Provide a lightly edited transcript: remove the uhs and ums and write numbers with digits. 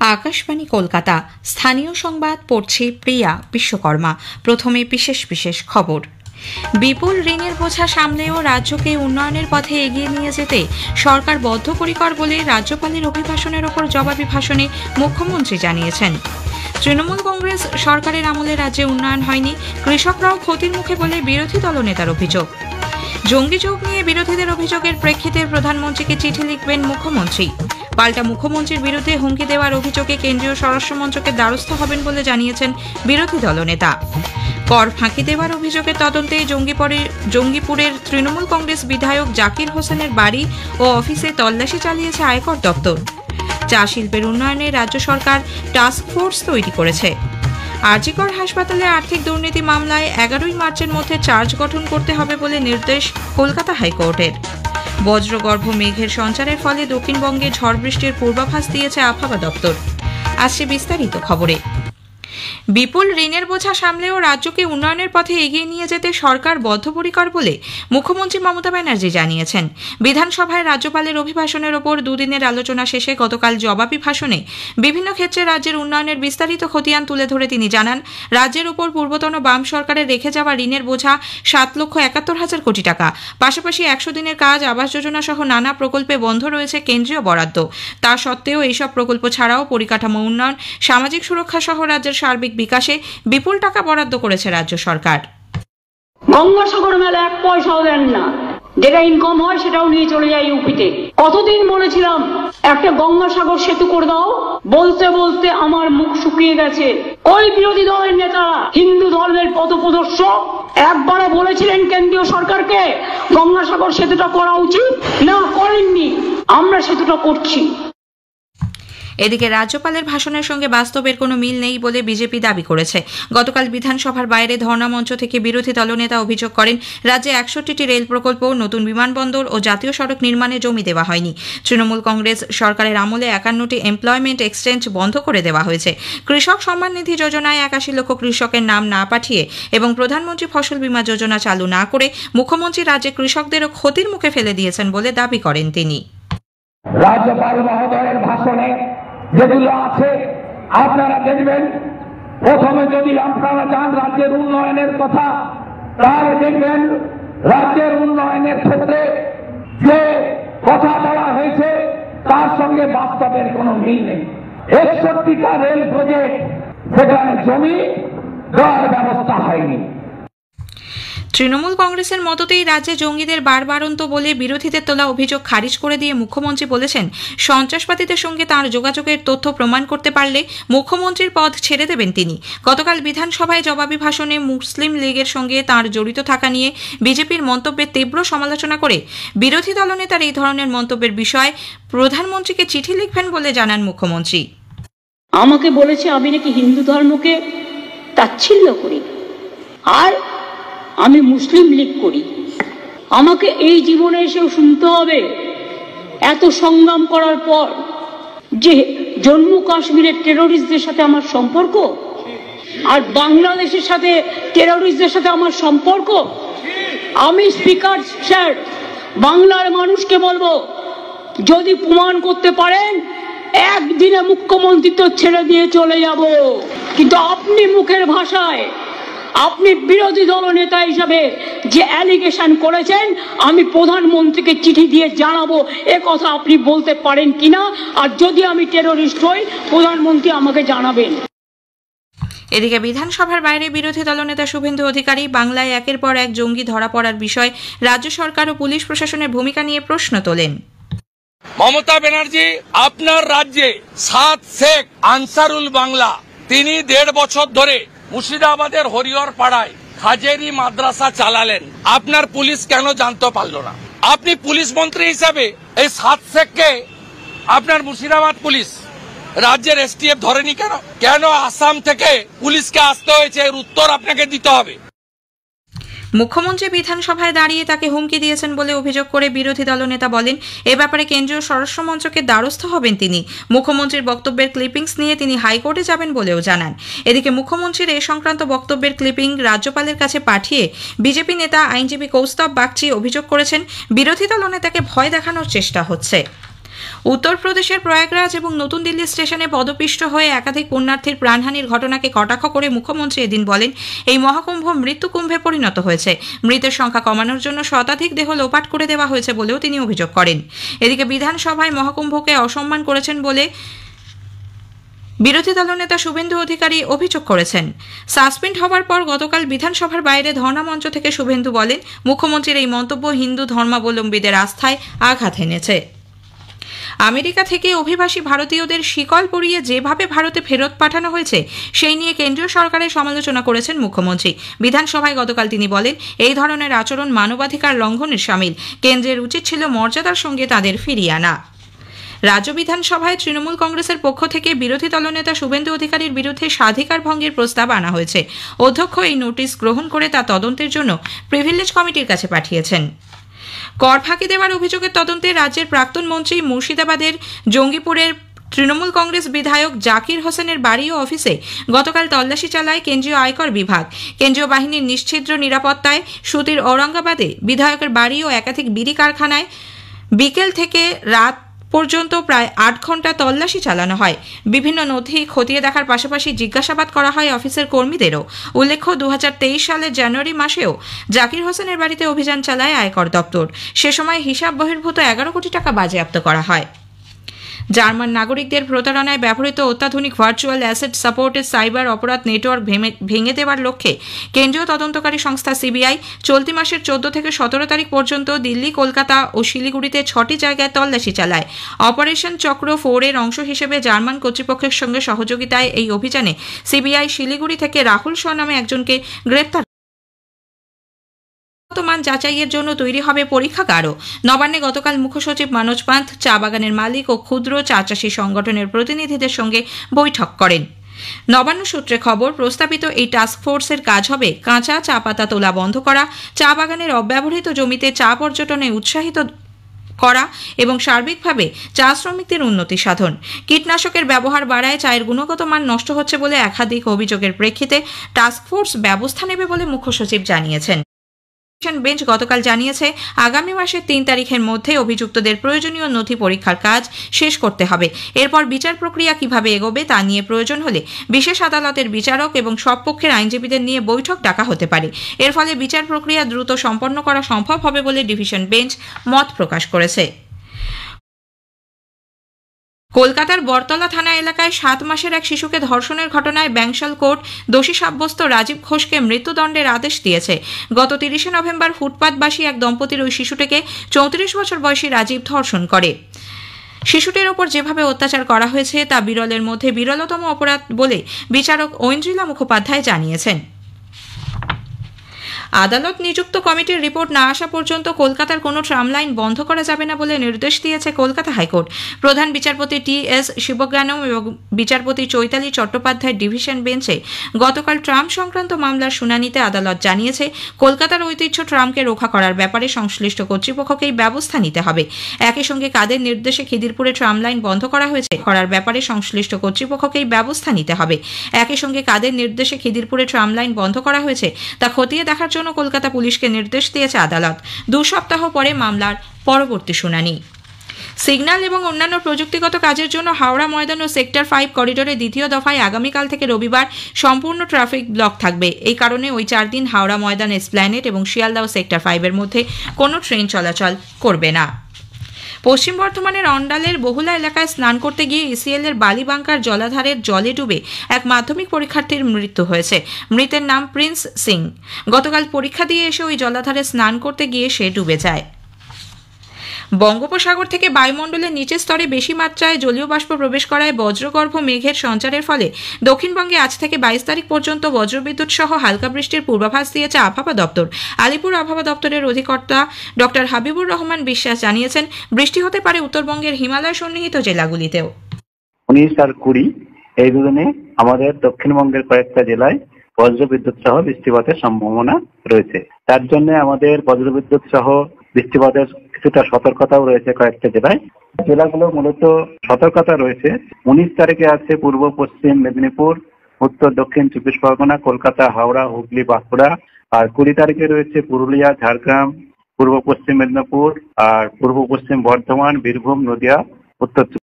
আকাশবাণী কলকাতা। স্থানীয় সংবাদ পড়ছে প্রিয়া বিশ্বকর্মা। প্রথমে বিশেষ বিশেষ খবর। বিপুল ঋণের বোঝা সামলেও রাজ্যকে উন্নয়নের পথে এগিয়ে নিয়ে যেতে সরকার বদ্ধপরিকর বলে রাজ্যপালের অভিভাষণের ওপর জবাবি ভাষণে মুখ্যমন্ত্রী জানিয়েছেন। তৃণমূল কংগ্রেস সরকারের আমলে রাজ্যে উন্নয়ন হয়নি, কৃষকরাও ক্ষতির মুখে বলে বিরোধী দলনেতার অভিযোগ। জঙ্গি যোগ নিয়ে বিরোধীদের অভিযোগের প্রেক্ষিতে প্রধানমন্ত্রীকে চিঠি লিখবেন মুখ্যমন্ত্রী। পাল্টা মুখ্যমন্ত্রীর বিরুদ্ধে হুমকি দেওয়ার অভিযোগে কেন্দ্রীয় স্বরাষ্ট্রমন্ত্রকের দ্বারস্থ হবেন বলে জানিয়েছেন বিরোধী দলনেতা। কর ফাঁকি দেওয়ার অভিযোগের তদন্তে জঙ্গিপুরের তৃণমূল কংগ্রেস বিধায়ক জাকির হোসেনের বাড়ি ও অফিসে তল্লাশি চালিয়েছে আয়কর দপ্তর। চা শিল্পের উন্নয়নে রাজ্য সরকার টাস্ক ফোর্স তৈরি করেছে। আরজিকর হাসপাতালে আর্থিক দুর্নীতি মামলায় 11 মার্চের মধ্যে চার্জ গঠন করতে হবে বলে নির্দেশ কলকাতা হাইকোর্টের। বজ্রগর্ভ মেঘের সঞ্চারের ফলে দক্ষিণবঙ্গে ঝড় বৃষ্টির পূর্বাভাস দিয়েছে আবহাওয়া দপ্তর। আসছে বিস্তারিত খবরে। বিপুল ঋণের বোঝা সামলেও রাজ্যকে উন্নয়নের পথে এগিয়ে নিয়ে যেতে সরকার বদ্ধপরিকর বলে মুখ্যমন্ত্রী মমতা ব্যানার্জি জানিয়েছেন। বিধানসভায় রাজ্যপালের অভিভাষণের ওপর দুদিনের আলোচনা শেষে গতকাল জবাবি ভাষণে বিভিন্ন ক্ষেত্রে রাজ্যের উন্নয়নের বিস্তারিত খতিয়ান তুলে ধরে তিনি জানান, রাজ্যের ওপর পূর্বতন বাম সরকারের রেখে যাওয়া ঋণের বোঝা 7,71,000 কোটি টাকা। পাশাপাশি 100 দিনের কাজ, আবাস যোজনা সহ নানা প্রকল্পে বন্ধ রয়েছে কেন্দ্রীয় বরাদ্দ। তা সত্ত্বেও এইসব প্রকল্প ছাড়াও পরিকাঠামো উন্নয়ন, সামাজিক সুরক্ষা সহ রাজ্যের সার্বিক বিকাশে বিপুল টাকা বরাদ্দ করেছে রাজ্য সরকার। গঙ্গাসাগর মেলা 1 পয়সাও দেন না, যেটা ইনকাম হয় সেটাও নিয়ে চলে যায় ইউপিতে। কতদিন বলেছিলাম একটা গঙ্গাসাগর সেতু করে দাও, বলতে বলতে আমার মুখ শুকিয়ে গেছে। ওই বিরোধী দলের নেতারা, হিন্দু ধর্মের পথপ্রদর্শক, একবারও বলেছিলেন কেন্দ্রীয় সরকারকে গঙ্গাসাগর সেতুটা করা উচিত? না, করেননি। আমরা সেতুটা করছি। এদিকে রাজ্যপালের ভাষণের সঙ্গে বাস্তবের কোনো মিল নেই বলে বিজেপি দাবি করেছে। গতকাল বিধানসভার বাইরে ধর্ণা মঞ্চ থেকে বিরোধী দলনেতা অভিযোগ করেন, রাজ্যে 61টি রেল প্রকল্প, নতুন বিমানবন্দর ও জাতীয় সড়ক নির্মাণে জমি দেওয়া হয়নি। তৃণমূল কংগ্রেস সরকারের আমলে 51টি এমপ্লয়মেন্ট এক্সচেঞ্জ বন্ধ করে দেওয়া হয়েছে। কৃষক সম্মান নিধি যোজনায় 81 লক্ষ কৃষকের নাম না পাঠিয়ে এবং প্রধানমন্ত্রী ফসল বীমা যোজনা চালু না করে মুখ্যমন্ত্রী রাজ্যে কৃষকদেরও ক্ষতির মুখে ফেলে দিয়েছেন বলে দাবি করেন তিনি। রাজ্যপাল মহোদয়ের ভাষণে যেগুলো আছে আপনারা দেখবেন। প্রথমে যদি আপনারা চান রাজ্যের উন্নয়নের কথা, তাহলে দেখবেন রাজ্যের উন্নয়নের ক্ষেত্রে যে কথা বলা হয়েছে তার সঙ্গে বাস্তবের কোনো মিল নেই। 61টা রেল প্রজেক্ট, সেখানে জমি দেওয়ার ব্যবস্থা হয়নি। তৃণমূল কংগ্রেসের মততেই রাজ্যে জঙ্গিদের বারবারন্ত বলে বিরোধীদের তোলা অভিযোগ খারিজ করে দিয়ে মুখ্যমন্ত্রী বলেছেন, সন্ত্রাসবাদীদের সঙ্গে তাঁর যোগাযোগের তথ্য প্রমাণ করতে পারলে মুখ্যমন্ত্রীর পদ ছেড়ে দেবেন তিনি। গতকাল বিধানসভায় জবাবি ভাষণে মুসলিম লীগের সঙ্গে তাঁর জড়িত থাকা নিয়ে বিজেপির মন্তব্যের তীব্র সমালোচনা করে বিরোধী দলনেতার এই ধরনের মন্তব্যের বিষয়ে প্রধানমন্ত্রীকে চিঠি লিখবেন বলে জানান মুখ্যমন্ত্রী। আমাকে বলেছে আমি নাকি হিন্দু ধর্মকে তাচ্ছিল্য করি আর আমি মুসলিম লীগ করি। আমাকে এই জীবনে এসেও শুনতে হবে এত সংগ্রাম করার পর যে জম্মু কাশ্মীরের টেরোরিস্টদের সাথে আমার সম্পর্ক আর বাংলাদেশের সাথে টেরোরিস্টদের সাথে আমার সম্পর্ক। আমি স্পিকার স্যার বাংলার মানুষকে বলবো, যদি প্রমাণ করতে পারেন একদিনে মুখ্যমন্ত্রী ছেড়ে দিয়ে চলে যাব, কিন্তু আপনি মুখের ভাষায় আপনি বিরোধী দল নেতা হিসাবে যে অ্যালিগেশন করেছেন আমি প্রধানমন্ত্রীকে চিঠি দিয়ে জানাবো এ কথা আপনি বলতে পারেন কিনা, আর যদি আমি টেরোরিস্ট হই প্রধানমন্ত্রী আমাকে জানাবেন। এদিকে বিধানসভার বাইরে বিরোধী দলনেতা শুভেন্দু অধিকারী বাংলায় একের পর এক জঙ্গি ধরা পড়ার বিষয়ে রাজ্য সরকার ও পুলিশ প্রশাসনের ভূমিকা নিয়ে প্রশ্ন তোলেন। মমতা ব্যানার্জি আপনার রাজ্যে 7 শেখ আনসারুল বাংলা, তিনি 1.5 বছর ধরে মুর্শিদাবাদের হরিহর পাড়ায় হাজেরি মাদ্রাসা চালালেন। আপনার পুলিশ কেন জানতে পারল না? আপনি পুলিশ মন্ত্রী হিসাবে এই 7 শেখকে আপনার মুর্শিদাবাদ পুলিশ রাজ্যের এসটিএফ ধরেনি কেন? কেন আসাম থেকে পুলিশকে আসতে হয়েছে, এর উত্তর আপনাকে দিতে হবে। মুখ্যমন্ত্রী বিধানসভায় দাঁড়িয়ে তাকে হুমকি দিয়েছেন বলে অভিযোগ করে বিরোধী দলনেতা বলেন, এ ব্যাপারে কেন্দ্রীয় স্বরাষ্ট্রমন্ত্রকের দ্বারস্থ হবেন তিনি। মুখ্যমন্ত্রীর বক্তব্যের ক্লিপিংস নিয়ে তিনি হাইকোর্টে যাবেন বলেও জানান। এদিকে মুখ্যমন্ত্রীর এ সংক্রান্ত বক্তব্যের ক্লিপিং রাজ্যপালের কাছে পাঠিয়ে বিজেপি নেতা আইনজীবী কৌস্তব বাগচি অভিযোগ করেছেন, বিরোধী দলনেতাকে ভয় দেখানোর চেষ্টা হচ্ছে। উত্তরপ্রদেশের প্রয়াগরাজ এবং নতুন দিল্লি স্টেশনে পদপিষ্ট হয়ে একাধিক পুণ্যার্থীর প্রাণহানির ঘটনাকে কটাক্ষ করে মুখ্যমন্ত্রী এদিন বলেন, এই মহাকুম্ভ মৃত্যুকুম্ভে পরিণত হয়েছে। মৃতের সংখ্যা কমানোর জন্য শতাধিক দেহ লোপাট করে দেওয়া হয়েছে বলেও তিনি অভিযোগ করেন। এদিকে বিধানসভায় মহাকুম্ভকে অসম্মান করেছেন বলে বিরোধী দলনেতা শুভেন্দু অধিকারী অভিযোগ করেছেন। সাসপেন্ড হওয়ার পর গতকাল বিধানসভার বাইরে ধর্ণা মঞ্চ থেকে শুভেন্দু বলেন, মুখ্যমন্ত্রীর এই মন্তব্য হিন্দু ধর্মাবলম্বীদের আস্থায় আঘাত এনেছে। আমেরিকা থেকে অভিবাসী ভারতীয়দের শিকল পরিয়ে যেভাবে ভারতে ফেরত পাঠানো হয়েছে সেই নিয়ে কেন্দ্রীয় সরকারের সমালোচনা করেছেন মুখ্যমন্ত্রী। বিধানসভায় গতকাল তিনি বলেন, এই ধরনের আচরণ মানবাধিকার লঙ্ঘনের শামিল। কেন্দ্রের উচিত ছিল মর্যাদার সঙ্গে তাদের ফিরিয়ে আনা। রাজ্য বিধানসভায় তৃণমূল কংগ্রেসের পক্ষ থেকে বিরোধী দলনেতা শুভেন্দু অধিকারীর বিরুদ্ধে স্বাধিকার ভঙ্গের প্রস্তাব আনা হয়েছে। অধ্যক্ষ এই নোটিশ গ্রহণ করে তা তদন্তের জন্য প্রিভিলেজ কমিটির কাছে পাঠিয়েছেন। কর ফাঁকি দেওয়ার অভিযোগের তদন্তে রাজ্যের প্রাক্তন মন্ত্রী মুর্শিদাবাদের জঙ্গিপুরের তৃণমূল কংগ্রেস বিধায়ক জাকির হোসেনের বাড়ি ও অফিসে গতকাল তল্লাশি চালায় কেন্দ্রীয় আয়কর বিভাগ। কেন্দ্রীয় বাহিনীর নিশ্ছিদ্র নিরাপত্তায় সুতির ঔরঙ্গাবাদে বিধায়কের বাড়ি ও একাধিক বিড়ি কারখানায় বিকেল থেকে রাত পর্যন্ত প্রায় 8 ঘন্টা তল্লাশি চালানো হয়। বিভিন্ন নথি খতিয়ে দেখার পাশাপাশি জিজ্ঞাসাবাদ করা হয় অফিসের কর্মীদেরও। উল্লেখ্য, 2023 সালের জানুয়ারি মাসেও জাকির হোসেনের বাড়িতে অভিযান চালায় আয়কর দপ্তর। সে সময় হিসাব বহির্ভূত 11 কোটি টাকা বাজেয়াপ্ত করা হয়। জার্মান নাগরিকদের প্রতারণায় ব্যবহৃত অত্যাধুনিক ভার্চুয়াল অ্যাসেট সাপোর্টেড সাইবার অপরাধ নেটওয়ার্ক ভেঙে দেওয়ার লক্ষ্যে কেন্দ্রীয় তদন্তকারী সংস্থা সিবিআই চলতি মাসের 14 থেকে 17 তারিখ পর্যন্ত দিল্লি, কলকাতা ও শিলিগুড়িতে 6টি জায়গায় তল্লাশি চালায়। অপারেশন চক্র 4 এর অংশ হিসেবে জার্মান কর্তৃপক্ষের সঙ্গে সহযোগিতায় এই অভিযানে সিবিআই শিলিগুড়ি থেকে রাহুল শ নামে একজনকে গ্রেপ্তার। মান যাচাইয়ের জন্য তৈরি হবে পরীক্ষাগারও। নবান্নে গতকাল মুখ্যসচিব মনোজ পান্থ চা বাগানের মালিক ও ক্ষুদ্র চা চাষী সংগঠনের প্রতিনিধিদের সঙ্গে বৈঠক করেন। নবান্ন সূত্রে খবর, প্রস্তাবিত এই টাস্কফোর্সের কাজ হবে কাঁচা চা পাতা তোলা বন্ধ করা, চা বাগানের অব্যবহৃত জমিতে চা পর্যটনে উৎসাহিত করা এবং সার্বিকভাবে চা শ্রমিকদের উন্নতি সাধন। কীটনাশকের ব্যবহার বাড়ায় চায়ের গুণগত মান নষ্ট হচ্ছে বলে একাধিক অভিযোগের প্রেক্ষিতে টাস্কফোর্স ব্যবস্থা নেবে বলে মুখ্যসচিব জানিয়েছেন। বেঞ্চ গতকাল জানিয়েছে, আগামী মাসের 3 তারিখের মধ্যে অভিযুক্তদের প্রয়োজনীয় নথি পরীক্ষার কাজ শেষ করতে হবে। এরপর বিচার প্রক্রিয়া কিভাবে এগোবে তা নিয়ে প্রয়োজন হলে বিশেষ আদালতের বিচারক এবং সব পক্ষের আইনজীবীদের নিয়ে বৈঠক ডাকা হতে পারে। এর ফলে বিচার প্রক্রিয়া দ্রুত সম্পন্ন করা সম্ভব হবে বলে ডিভিশন বেঞ্চ মত প্রকাশ করেছে। কলকাতার বরতলা থানা এলাকায় 7 মাসের এক শিশুকে ধর্ষণের ঘটনায় ব্যাংশাল কোর্ট দোষী সাব্যস্ত রাজীব ঘোষকে মৃত্যুদণ্ডের আদেশ দিয়েছে। গত 30 নভেম্বর ফুটপাতবাসী এক দম্পতির ওই শিশুটিকে 34 বছর বয়সী রাজীব ধর্ষণ করে। শিশুটির ওপর যেভাবে অত্যাচার করা হয়েছে তা বিরলের মধ্যে বিরলতম অপরাধ বলে বিচারক ঐন্দ্রিলা মুখোপাধ্যায় জানিয়েছেন। আদালত নিযুক্ত কমিটির রিপোর্ট না আসা পর্যন্ত কলকাতার কোনো ট্রাম লাইন বন্ধ করা যাবে না বলে নির্দেশ দিয়েছে কলকাতা হাইকোর্ট। প্রধান বিচারপতি টি.এস. শিবজ্ঞানম এবং বিচারপতি চৈতালি চট্টোপাধ্যায়ের ডিভিশন বেঞ্চে গতকাল ট্রাম সংক্রান্ত মামলার শুনানিতে আদালত জানিয়েছে, কলকাতার ঐতিহ্য ট্রামকে রক্ষা করার ব্যাপারে সংশ্লিষ্ট কর্তৃপক্ষকেই ব্যবস্থা নিতে হবে। একই সঙ্গে কাদের নির্দেশে খিদিরপুরে ট্রাম লাইন বন্ধ করা হয়েছে করার ব্যাপারে সংশ্লিষ্ট কর্তৃপক্ষকেই ব্যবস্থা নিতে হবে। একই সঙ্গে কাদের নির্দেশে খিদিরপুরে ট্রাম লাইন বন্ধ করা হয়েছে তা খতিয়ে দেখার জন্য কলকাতা পুলিশকে নির্দেশ দিয়েছে আদালত। 2 সপ্তাহ পরে মামলার পরবর্তী শুনানি। সিগন্যাল এবং অন্যান্য প্রযুক্তিগত কাজের জন্য হাওড়া ময়দান ও সেক্টর 5 করিডোরে দ্বিতীয় দফায় আগামীকাল থেকে রবিবার সম্পূর্ণ ট্রাফিক ব্লক থাকবে। এই কারণে ওই 4 দিন হাওড়া ময়দান, এসপ্ল্যানেড এবং শিয়ালদহ সেক্টর 5 এর মধ্যে কোনো ট্রেন চলাচল করবে না। পশ্চিম বর্ধমানের অন্ডালের বহুলা এলাকায় স্নান করতে গিয়ে ইসিএল এর বালিবাঙ্কার জলাধারের জলে ডুবে এক মাধ্যমিক পরীক্ষার্থীর মৃত্যু হয়েছে। মৃতের নাম প্রিন্স সিং। গতকাল পরীক্ষা দিয়ে এসে ওই জলাধারে স্নান করতে গিয়ে সে ডুবে যায়। বঙ্গোপসাগর থেকে বায়ুমণ্ডলের নিচের স্তরে বেশি মাত্রায় জলীয় বাষ্প প্রবেশ করায় বজ্রগর্ভ মেঘের সঞ্চারের ফলে দক্ষিণবঙ্গে আজ থেকে 22 তারিখ পর্যন্ত বজ্রবিদ্যুৎ সহ হালকা বৃষ্টির পূর্বাভাস দিয়েছে আবহাওয়া দপ্তর। আলিপুর আবহাওয়া দপ্তরের অধিকর্তা ডক্টর হাবিবুর রহমান বিশ্বাস জানিয়েছেন, বৃষ্টি হতে পারে উত্তরবঙ্গের হিমালয় সন্নিহিত জেলাগুলিতেও। 19 আর 20 এই দুদিনে আমাদের দক্ষিণবঙ্গের কয়েকটা জেলায় বজ্রবিদ্যুৎ সহ বৃষ্টিপাতের সম্ভাবনা রয়েছে। তার জন্য আমাদের বজ্রবিদ্যুৎ সহ বৃষ্টিপাতের কিছুটা সতর্কতাও রয়েছে কয়েকটা জেলায়। জেলাগুলো মূলত সতর্কতা রয়েছে। 19 তারিখে আছে পূর্ব পশ্চিম মেদিনীপুর, উত্তর দক্ষিণ 24 পরগনা, কলকাতা, হাওড়া, হুগলি, বাঁকুড়া। আর 20 তারিখে রয়েছে পুরুলিয়া, ঝাড়গ্রাম, পূর্ব পশ্চিম মেদিনীপুর আর পূর্ব পশ্চিম বর্ধমান, বীরভূম, নদিয়া উত্তর